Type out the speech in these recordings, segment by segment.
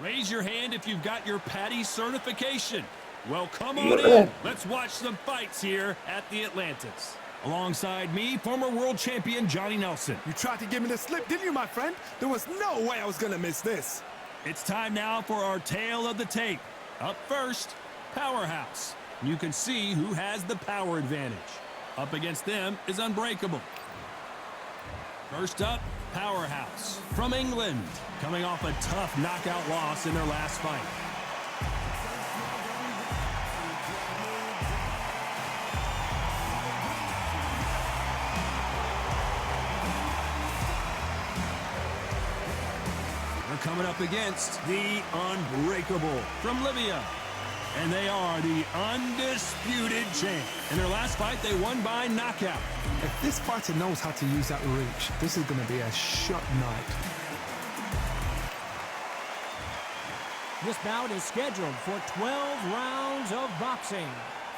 Raise your hand if you've got your Patty certification. Well, come on in. Let's watch some fights here at the Atlantis. Alongside me, former world champion Johnny Nelson. You tried to give me the slip, didn't you, my friend? There was no way I was going to miss this. It's time now for our tale of the tape. Up first, Powerhouse. You can see who has the power advantage. Up against them is Unbreakable. First up, Powerhouse from England, coming off a tough knockout loss in their last fight. They're coming up against the Unbreakable from Libya. And they are the undisputed champ. In their last fight, they won by knockout. If this fighter knows how to use that reach, this is going to be a shot night. This bout is scheduled for 12 rounds of boxing.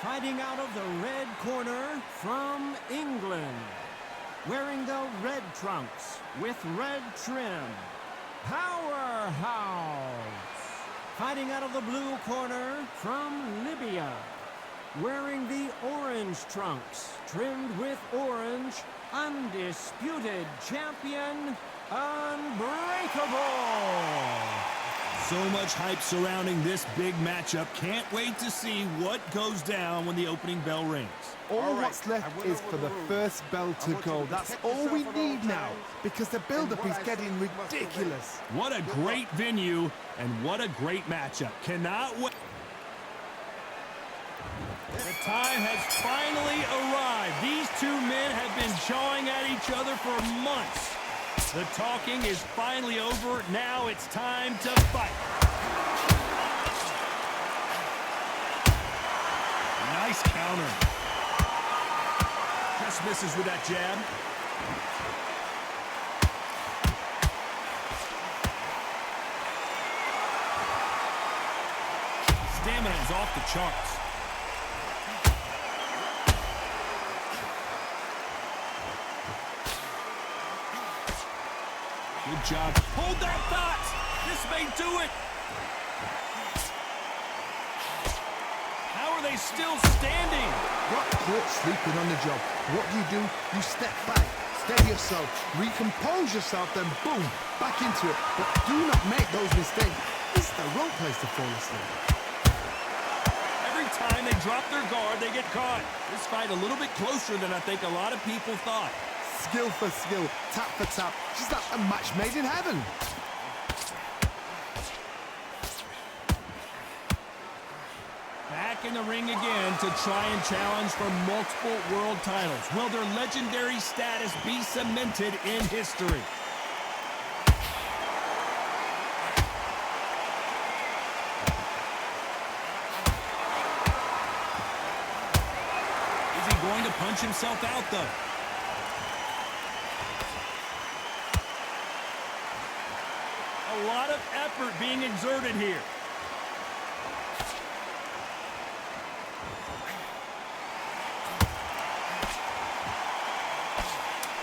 Fighting out of the red corner from England. Wearing the red trunks with red trim. Powerhouse. Fighting out of the blue corner from Libya. Wearing the orange trunks, trimmed with orange, undisputed champion, Unbreakable. So much hype surrounding this big matchup. Can't wait to see what goes down when the opening bell rings. All what's left is for the first bell to go. That's all we need now, because the build-up is getting ridiculous. What a great venue, and what a great matchup. Cannot wait. The time has finally arrived. These two men have been jawing at each other for months. The talking is finally over. Now it's time to fight. Nice counter. Just misses with that jab. Stamina is off the charts. Good job. Hold that thought. This may do it. How are they still standing? Got caught sleeping on the job. What do? You step back, steady yourself, recompose yourself, then boom, back into it. But do not make those mistakes. This is the wrong place to fall asleep. Every time they drop their guard, they get caught. This fight a little bit closer than I think a lot of people thought. Skill for skill, tap for tap. Just like a match made in heaven. Back in the ring again to try and challenge for multiple world titles. Will their legendary status be cemented in history? Is he going to punch himself out, though? A lot of effort being exerted here.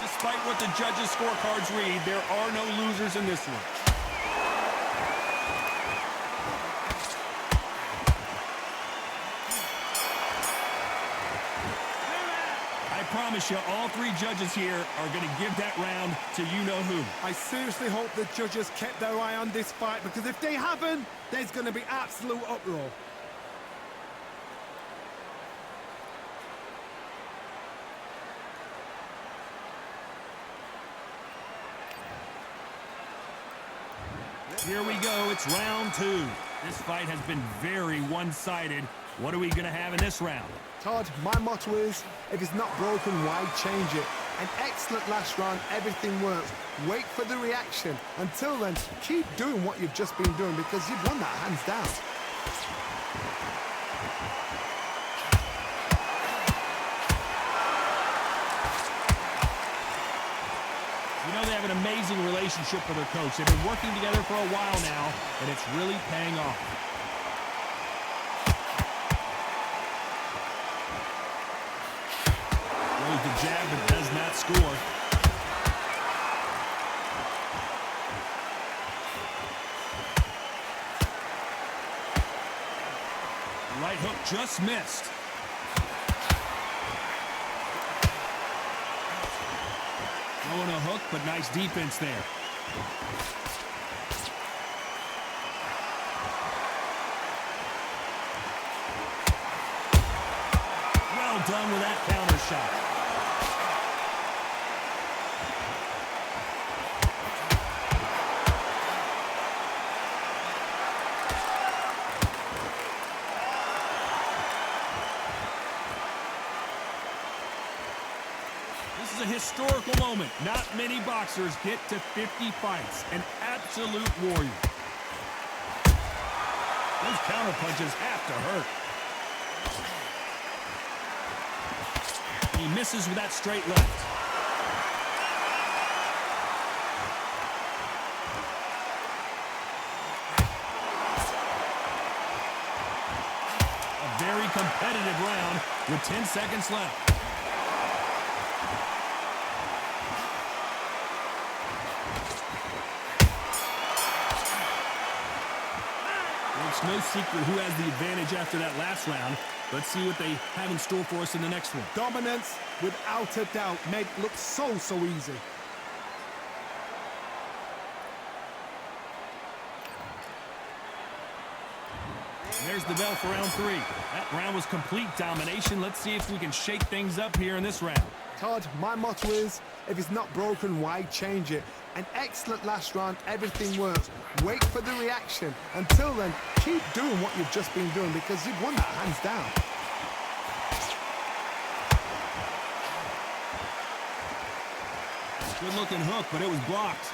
Despite what the judges' scorecards read, there are no losers in this one. I promise you, all three judges here are going to give that round to you-know-who. I seriously hope the judges kept their eye on this fight, because if they haven't, there's going to be absolute uproar. Here we go. It's round two. This fight has been very one-sided. What are we going to have in this round? Todd, my motto is, if it's not broken, why change it? An excellent last round, everything works. Wait for the reaction. Until then, keep doing what you've just been doing, because you've won that hands down. You know, they have an amazing relationship with their coach. They've been working together for a while now, and it's really paying off. Throws the jab, but does not score. Right hook just missed. Throwing a hook, but nice defense there. Well done with that counter shot. This is a historical moment. Not many boxers get to 50 fights. An absolute warrior. Those counter punches have to hurt. He misses with that straight left. A very competitive round with 10 seconds left. It's no secret who has the advantage after that last round. Let's see what they have in store for us in the next one. Dominance, without a doubt, made it look so easy. There's the bell for round 3. That round was complete domination. Let's see if we can shake things up here in this round. Todd, my motto is, if it's not broken, why change it? An excellent last round, everything works. Wait for the reaction. Until then, keep doing what you've just been doing because you've won that hands down. Good looking hook, but it was blocked.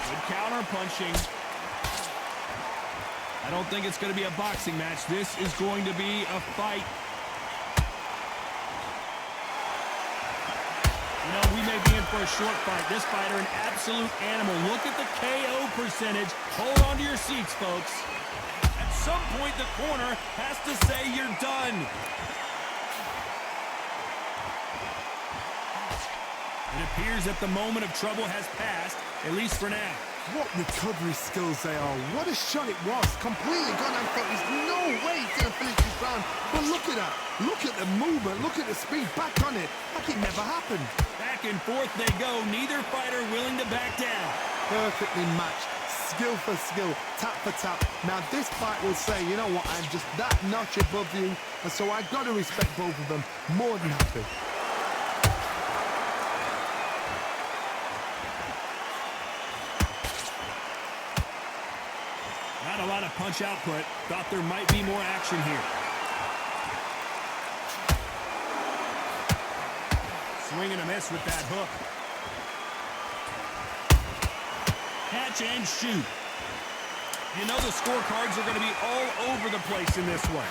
Good counter punching. I don't think it's going to be a boxing match. This is going to be a fight. You know, we may be in for a short fight. This fighter, an absolute animal. Look at the KO percentage. Hold on to your seats, folks. At some point, the corner has to say you're done. It appears that the moment of trouble has passed, at least for now. What recovery skills they are. What a shot it was. Completely gone. I thought there's no way he's going to finish this round. But look at that. Look at the movement. Look at the speed. Back on it. Like it never happened. Back and forth they go. Neither fighter willing to back down. Perfectly matched. Skill for skill. Tap for tap. Now this fight will say, you know what, I'm just that notch above you. And so I've got to respect both of them. More than happy. Not a lot of punch output. Thought there might be more action here. Swing and a miss with that hook. Catch and shoot. You know the scorecards are going to be all over the place in this one.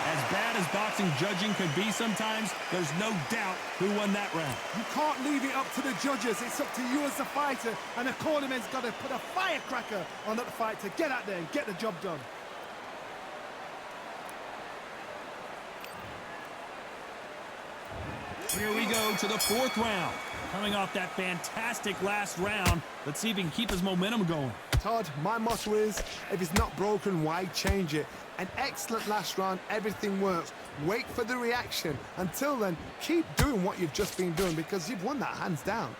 As bad as boxing judging could be sometimes, there's no doubt who won that round. You can't leave it up to the judges. It's up to you as the fighter. And the cornerman's got to put a firecracker on that fight to get out there and get the job done. Here we go to the 4th round. Coming off that fantastic last round, let's see if he can keep his momentum going. Todd, my motto is, if it's not broken, why change it? An excellent last round, everything works. Wait for the reaction. Until then, keep doing what you've just been doing because you've won that hands down.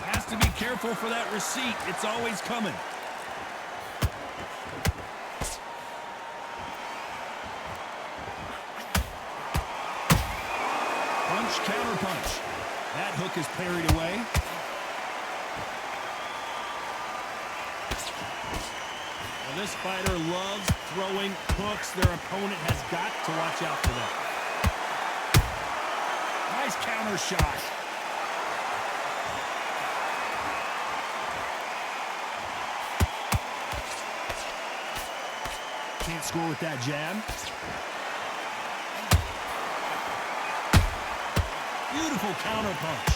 Has to be careful for that receipt. It's always coming. Punch, counter punch. That hook is parried away. Well, this fighter loves throwing hooks. Their opponent has got to watch out for that. Nice counter shot. Can't score with that jab. Beautiful counter punch.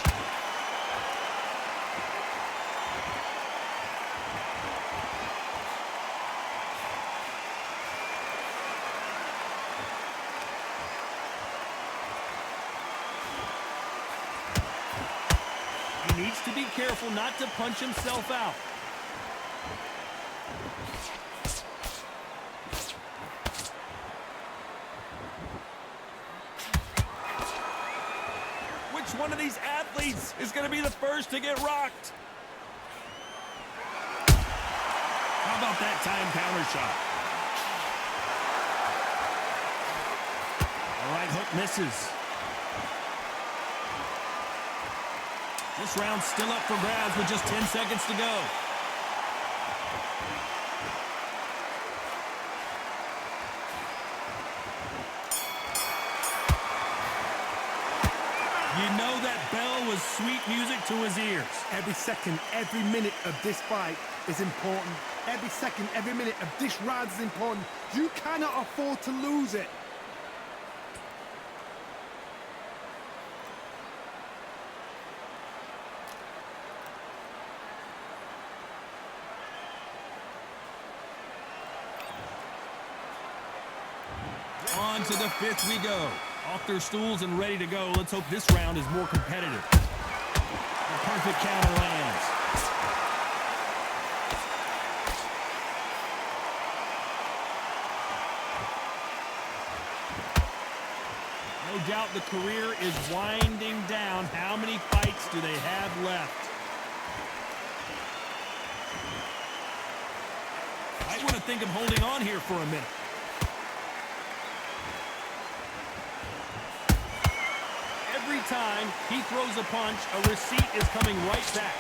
to be careful not to punch himself out. Which one of these athletes is going to be the first to get rocked? How about that time counter shot? All right, hook misses. This round's still up for grabs with just 10 seconds to go. You know that bell was sweet music to his ears. Every second, every minute of this fight is important. Every second, every minute of this round is important. You cannot afford to lose it. On to the fifth we go. Off their stools and ready to go. Let's hope this round is more competitive. The perfect counter lands. No doubt the career is winding down. How many fights do they have left? I want to think of holding on here for a minute. Every time he throws a punch, a receipt is coming right back.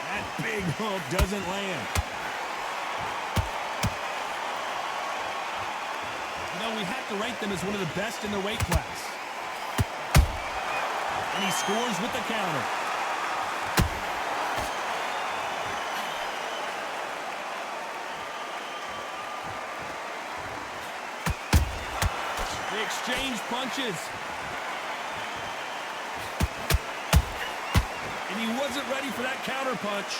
That big hook doesn't land. You know, we have to rank them as one of the best in their weight class. And he scores with the counter. They exchange punches. And he wasn't ready for that counter punch.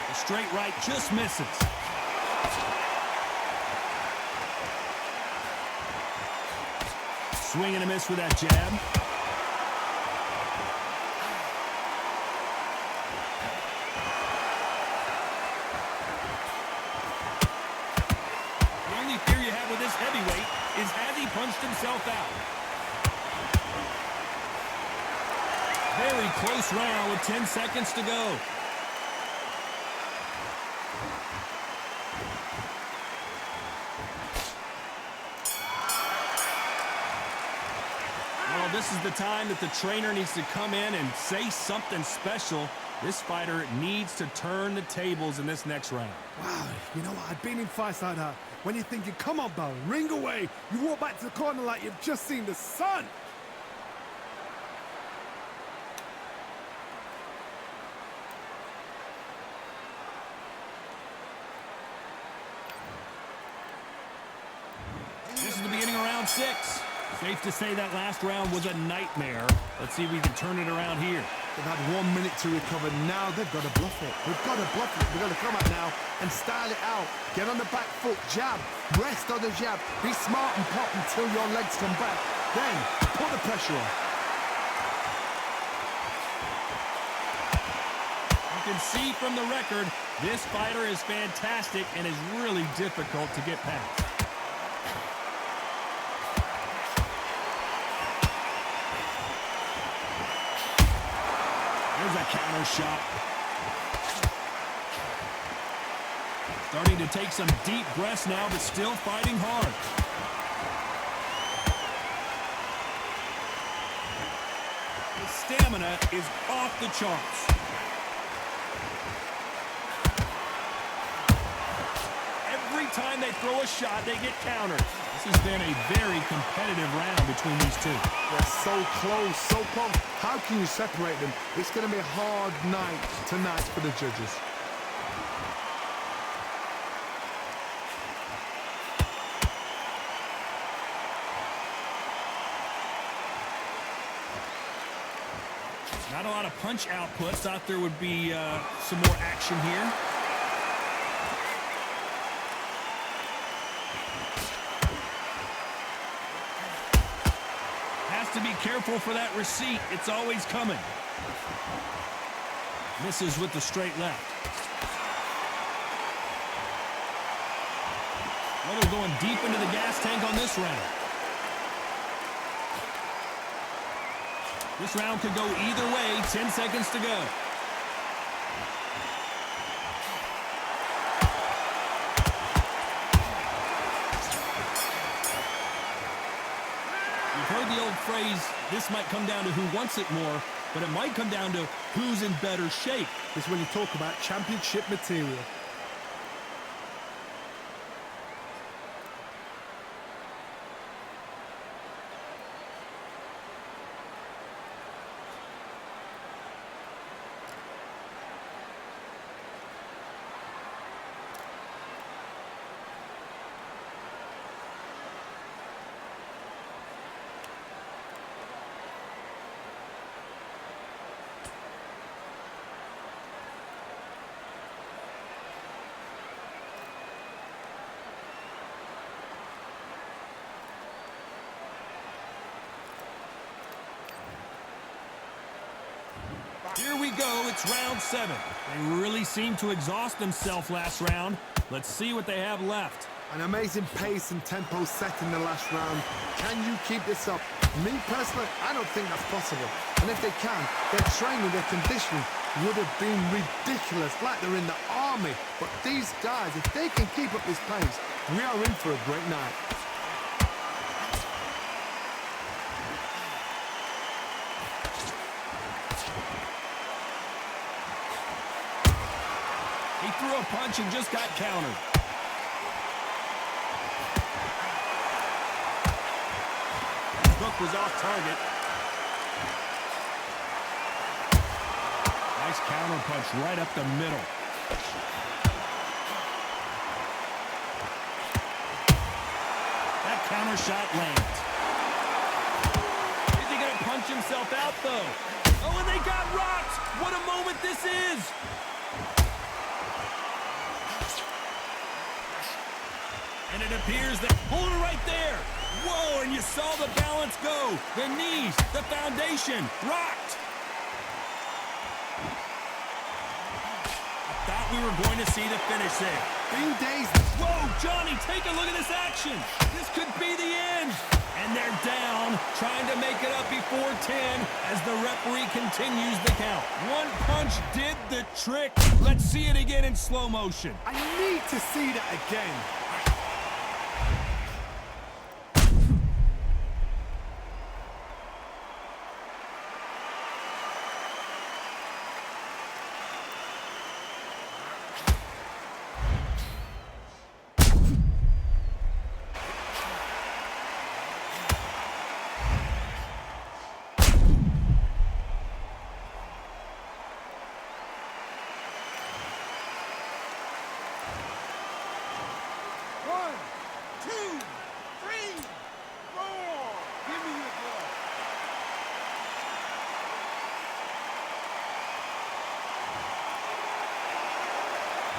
The straight right just misses. Swing and a miss with that jab. Heavyweight is, has he punched himself out? Very close round with 10 seconds to go. Well, this is the time that the trainer needs to come in and say something special. This fighter needs to turn the tables in this next round. Wow, you know what? I've been in fights like that. When you're thinking, come on, Bell, ring away. You walk back to the corner like you've just seen the sun. This is the beginning of round 6. Safe to say that last round was a nightmare. Let's see if we can turn it around here. They've had 1 minute to recover. Now they've got to bluff it. They've got to bluff it. They've got to come out now and style it out. Get on the back foot, jab, rest on the jab. Be smart and pop until your legs come back. Then put the pressure on. You can see from the record, this fighter is fantastic and is really difficult to get past. There's a counter shot. Starting to take some deep breaths now, but still fighting hard. His stamina is off the charts. Every time they throw a shot, they get countered. This has been a very competitive round between these two. They're so close, so close. How can you separate them? It's going to be a hard night tonight for the judges. Not a lot of punch output. Thought there would be some more action here. Has to be careful for that receipt. It's always coming. Misses with the straight left. Well, they're going deep into the gas tank on this round. This round could go either way. 10 seconds to go. You've heard the old phrase, this might come down to who wants it more, but it might come down to who's in better shape. This is when you talk about championship material. Here we go, it's round 7. They really seemed to exhaust themselves last round. Let's see what they have left. An amazing pace and tempo set in the last round. Can you keep this up? Me personally, I don't think that's possible. And if they can, their training, their conditioning would have been ridiculous, like they're in the army. But these guys, if they can keep up this pace, we are in for a great night. He threw a punch and just got countered. Hook was off target. Nice counter punch right up the middle. That counter shot lands. Is he going to punch himself out, though? Oh, and they got rocked! What a moment this is! And it appears that... Hold it right there! Whoa, and you saw the balance go. The knees, the foundation, rocked. I thought we were going to see the finish there. Being dazed. Whoa, Johnny, take a look at this action. This could be the end. And they're down, trying to make it up before 10 as the referee continues the count. One punch did the trick. Let's see it again in slow motion. I need to see that again.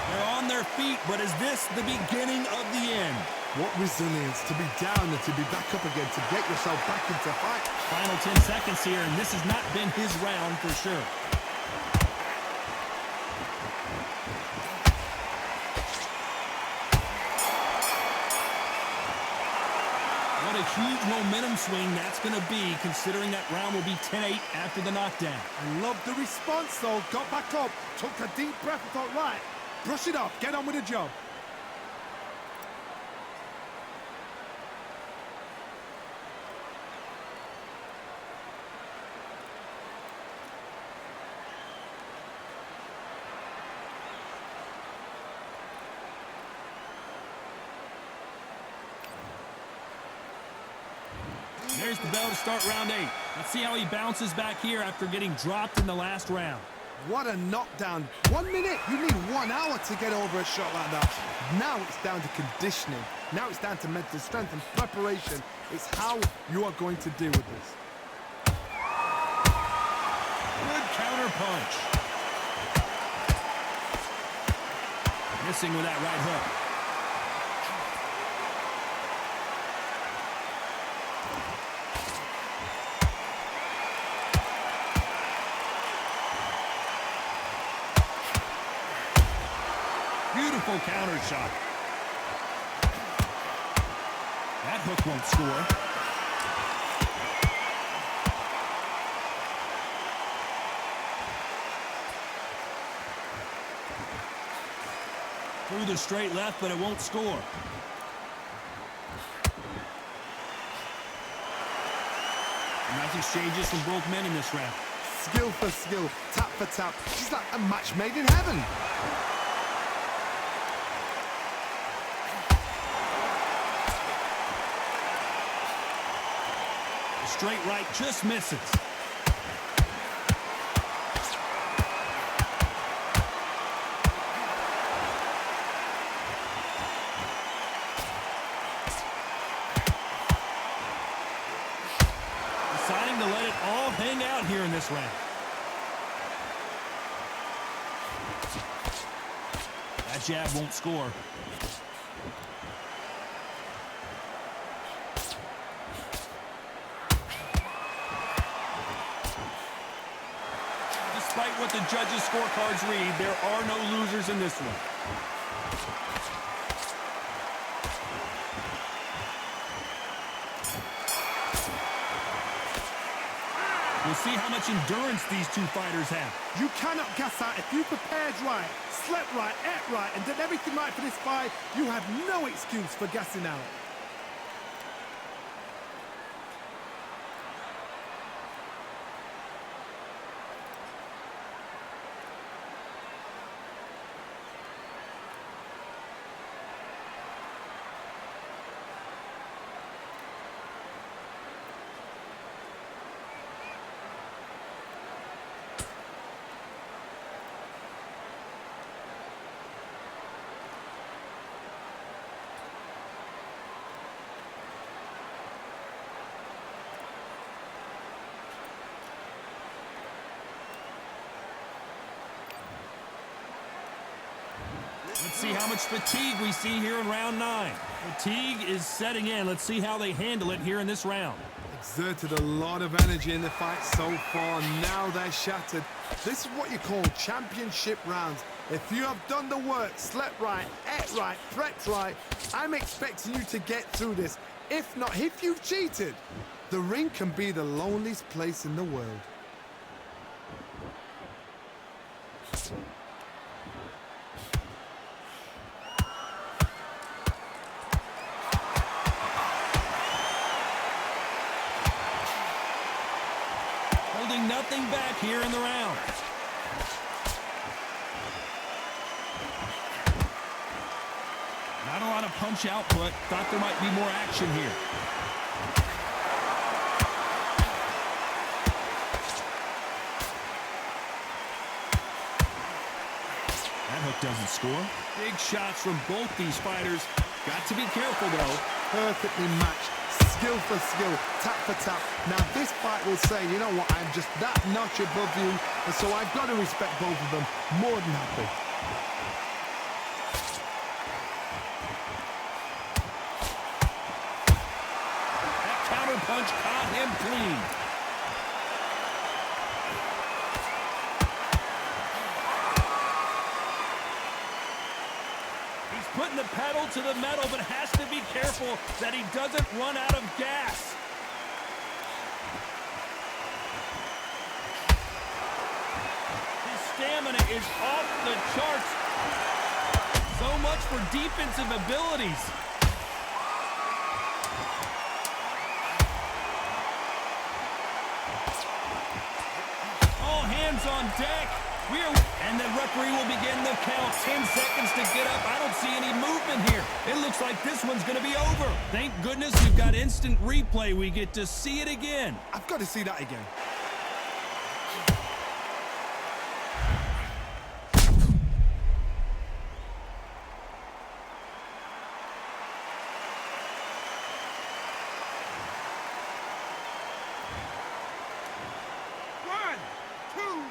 They're on their feet, but is this the beginning of the end? What resilience to be down and to be back up again, to get yourself back into fight. Final 10 seconds here, and this has not been his round for sure. What a huge momentum swing that's going to be, considering that round will be 10-8 after the knockdown. I love the response, though. Got back up, took a deep breath and thought, right, brush it off, get on with the job. There's the bell to start round 8. Let's see how he bounces back here after getting dropped in the last round. What a knockdown. 1 minute. You need 1 hour to get over a shot like that. Now it's down to conditioning. Now it's down to mental strength and preparation. It's how you are going to deal with this. Good counter punch. Missing with that right hook. Beautiful counter shot. That hook won't score. Through the straight left, but it won't score. Nice exchanges from both men in this round. Skill for skill, tap for tap. She's like a match made in heaven. Straight right just misses. Deciding to let it all hang out here in this round. That jab won't score. Despite what the judges' scorecards read, there are no losers in this one. We'll see how much endurance these two fighters have. You cannot gas out. If you prepared right, slept right, ate right, and did everything right for this fight, you have no excuse for gassing out. Let's see how much fatigue we see here in round 9. Fatigue is setting in. Let's see how they handle it here in this round. Exerted a lot of energy in the fight so far. Now they're shattered. This is what you call championship rounds. If you have done the work, slept right, ate right, prepped right, I'm expecting you to get through this. If not, if you've cheated, the ring can be the loneliest place in the world. Holding nothing back here in the round. Not a lot of punch output. Thought there might be more action here. That hook doesn't score. Big shots from both these fighters. Got to be careful, though. Perfectly matched. Skill for skill, tap for tap. Now this fight will say, you know what, I'm just that notch above you, and so I've got to respect both of them more than happy. That counter punch caught him clean. Putting the pedal to the metal, but has to be careful that he doesn't run out of gas. His stamina is off the charts. So much for defensive abilities. All hands on deck. And the referee will begin the count. 10 seconds to get up. I don't see any movement here. It looks like this one's going to be over. Thank goodness we've got instant replay. We get to see it again. I've got to see that again. One, two.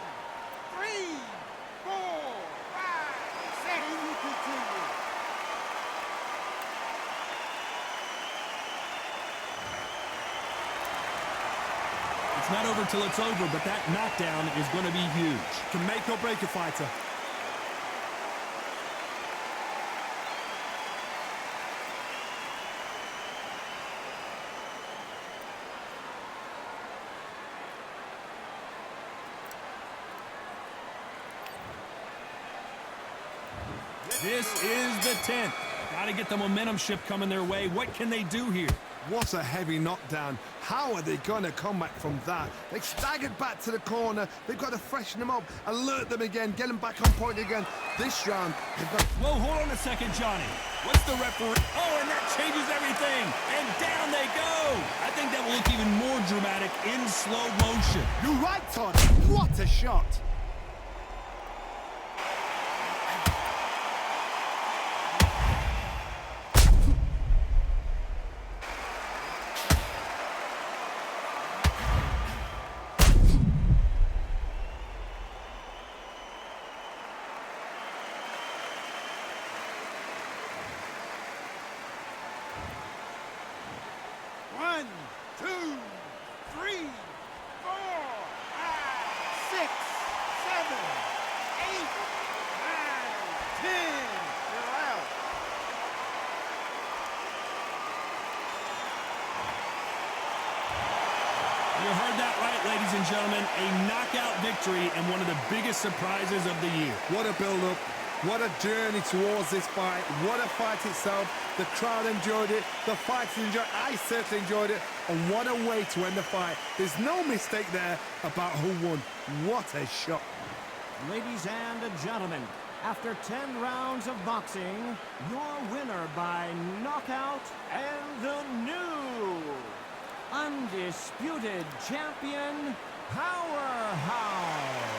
It's not over till it's over, but that knockdown is going to be huge. Can make or break a fighter. This is the 10th. Got to get the momentum shift coming their way. What can they do here? What a heavy knockdown. How are they going to come back from that? They staggered back to the corner. They've got to freshen them up, alert them again, get them back on point again. This round, they've got... Whoa, hold on a second, Johnny. What's the referee? Oh, and that changes everything. And down they go. I think that will look even more dramatic in slow motion. You're right, Todd. What a shot. One, two, three, 4, 5, 6, 7, 8, 9, 10. You're out. You heard that right, ladies and gentlemen. A knockout victory and one of the biggest surprises of the year. What a build-up. What a journey towards this fight. What a fight itself. The crowd enjoyed it. The fighters enjoyed it. I certainly enjoyed it. And what a way to end the fight. There's no mistake there about who won. What a shot. Ladies and gentlemen, after 10 rounds of boxing, your winner by knockout and the new undisputed champion, Powerhouse.